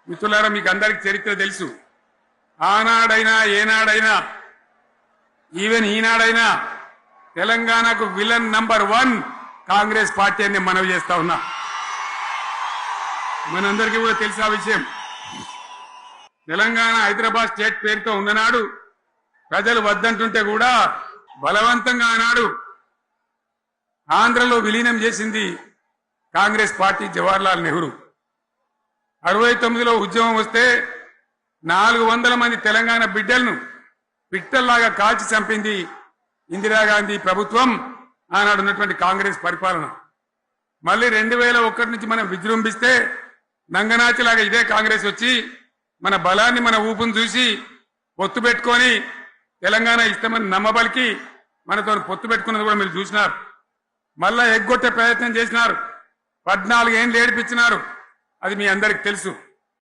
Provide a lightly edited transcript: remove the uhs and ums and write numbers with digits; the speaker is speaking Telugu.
మిత్రులారా, మీకు అందరికి చరిత్ర తెలుసు. ఆనాడైనా ఏనాడైనా ఈవెన్ ఈనాడైనా తెలంగాణకు విలన్ నంబర్ 1 కాంగ్రెస్ పార్టీ అని మనవి చేస్తా ఉన్నా. మనందరికీ కూడా తెలిసిన విషయం. తెలంగాణ హైదరాబాద్ స్టేట్ పేరుతో ఉన్ననాడు ప్రజలు వద్దంటుంటే కూడా బలవంతంగా ఆనాడు ఆంధ్రలో విలీనం చేసింది కాంగ్రెస్ పార్టీ, జవహర్లాల్ నెహ్రూ. 69లో ఉద్యమం వస్తే 400 మంది తెలంగాణ బిడ్డలను పిట్టల్లాగా కాల్చి చంపింది ఇందిరాగాంధీ ప్రభుత్వం, ఆనాడు ఉన్నటువంటి కాంగ్రెస్ పరిపాలన. మళ్ళీ 2001 నుంచి మనం విజృంభిస్తే నంగనాచిలాగా ఇదే కాంగ్రెస్ వచ్చి మన బలాన్ని, మన ఊపును చూసి పొత్తు పెట్టుకొని తెలంగాణ ఇస్తామని నమ్మబలికి మనతో పొత్తు పెట్టుకున్నది కూడా మీరు చూసినారు. మళ్ళా ఎగ్గొట్టే ప్రయత్నం చేసినారు. 14 ఏళ్ళు ఏడిపించినారు. అది మీ అందరికి తెలుసు.